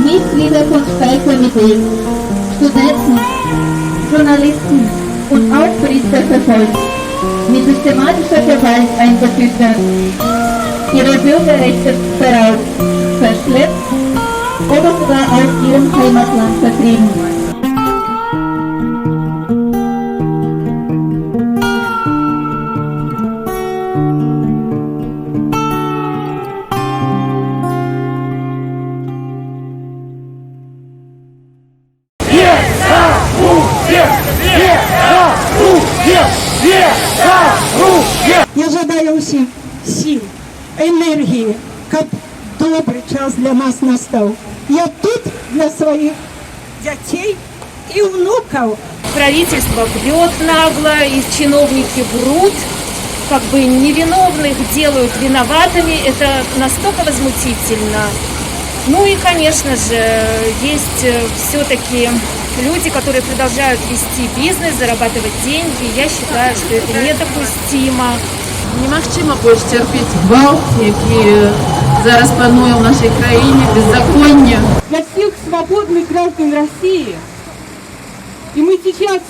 Mitglieder von Streikkomitees, Studenten, Journalisten und Auspriester verfolgt, mit systematischer Gewalt eingefüttert, ihre Bürgerrechte beraubt, verschleppt oder sogar aus ihrem Heimatland vertrieben. Я жадаю усім сил, енергії, щоб добрий час для нас настав. Я тут для своих детей и внуков. Правительство бьет нагло, и чиновники врут, как бы невиновных делают виноватыми. Это настолько возмутительно. Ну и, конечно же, есть все-таки люди, которые продолжают вести бизнес, зарабатывать деньги. Я считаю, что это недопустимо. Немагчыма больш цярпець гвалт, які зараз пануе ў нашай краіне, беззаконне. Для всех свободных граждан России. И мы сейчас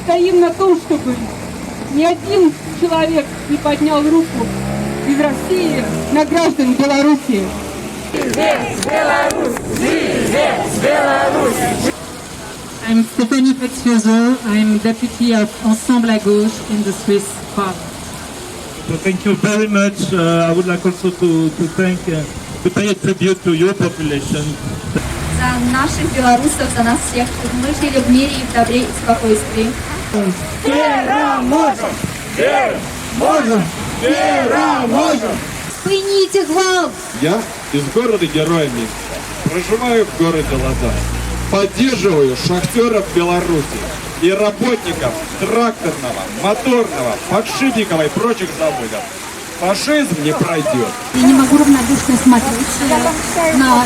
стоим на том, чтобы ни один человек не поднял руку из России на граждан Беларуси. I'm Stéphanie Pexfioso. I'm deputy of Ensemble à Gauche in the Swiss Park. So thank you very much. I would like also to pay a tribute to your population. За наших белорусов, за нас всех, чтобы мы жили в мире и в добре и спокойствии. Переможем! Переможем! Спыните гвалт! Я из города Героя Минска. Проживаю в городе Лозань. Поддерживаю шахтеров Беларуси и работников тракторного, моторного, подшипникового и прочих заводов. Фашизм не пройдет. Я не могу равнодушно смотреть на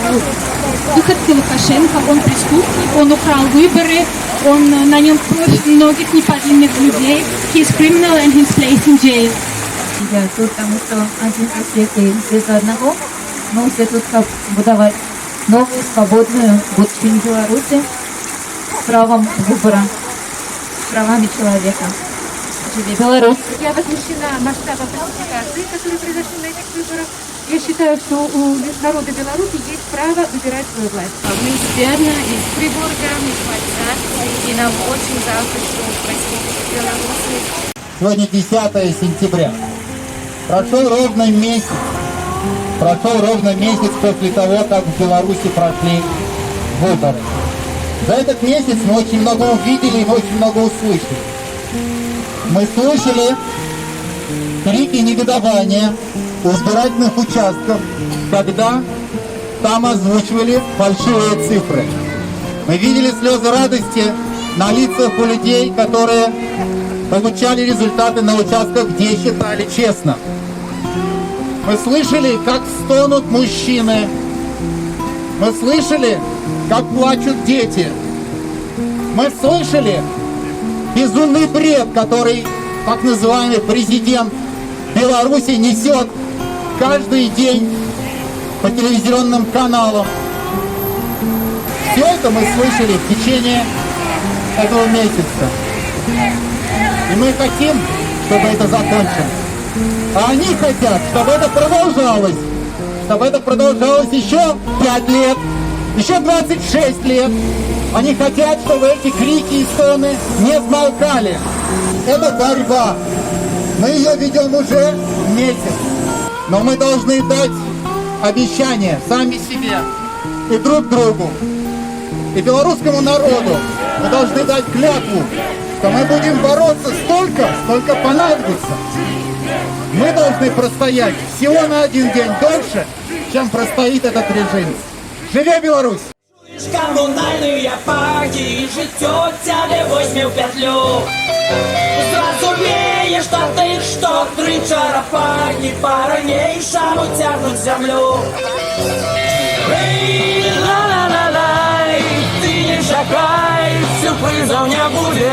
выходки Лукашенко. Он преступник, он украл выборы, он на нем кровь многих неповинных людей. He is criminal and he's placed in jail. Я тут, потому что один за всех и все за одного. Мы все тут как будовать новую, свободную будущую Беларуси с правом выбора, с правами человека. Живи Беларусь! Я возмущена масштабом фальсификации, которые произошли на этих выборах. Я считаю, что у народа Беларуси есть право выбирать свою власть. Мы из Берна, из Фрибурга, из Вальца, и нам очень жалко, что происходит в Беларуси. Сегодня 10 сентября. Прошел ровно месяц после того, как в Беларуси прошли выборы. За этот месяц мы очень много увидели и очень много услышали. Мы слышали крики негодования у избирательных участков, когда там озвучивали фальшивые цифры. Мы видели слезы радости на лицах у людей, которые получали результаты на участках, где считали честно. Мы слышали, как стонут мужчины. Мы слышали, как плачут дети. Мы слышали безумный бред, который так называемый президент Беларуси несет каждый день по телевизионным каналам. Все это мы слышали в течение этого месяца. И мы хотим, чтобы это закончилось. А они хотят, чтобы это продолжалось еще 5 лет, еще 26 лет. Они хотят, чтобы эти крики и стоны не смолкали. Это борьба. Мы ее ведем уже месяц. Но мы должны дать обещание сами себе и друг другу, и белорусскому народу. Мы должны дать клятву, что мы будем бороться столько, сколько понадобится. Мы должны простоять всего на один день дольше, чем простоит этот режим. Живе Беларусь! Комунальные партии, життя тяне возьми в петлю. Зразумеешь, что ты, что три чарапані по-ранейшому тягнуть землю. Эй, ла-ла-ла-лай, ты не шагай, сюрпризов не будет.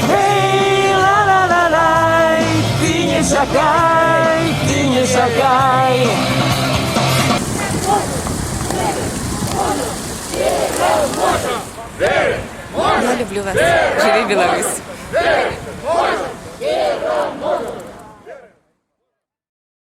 Эй, ла-ла-ла-лай, ты не шагай, ты не шагай. Я люблю вас. Живи Беларусь.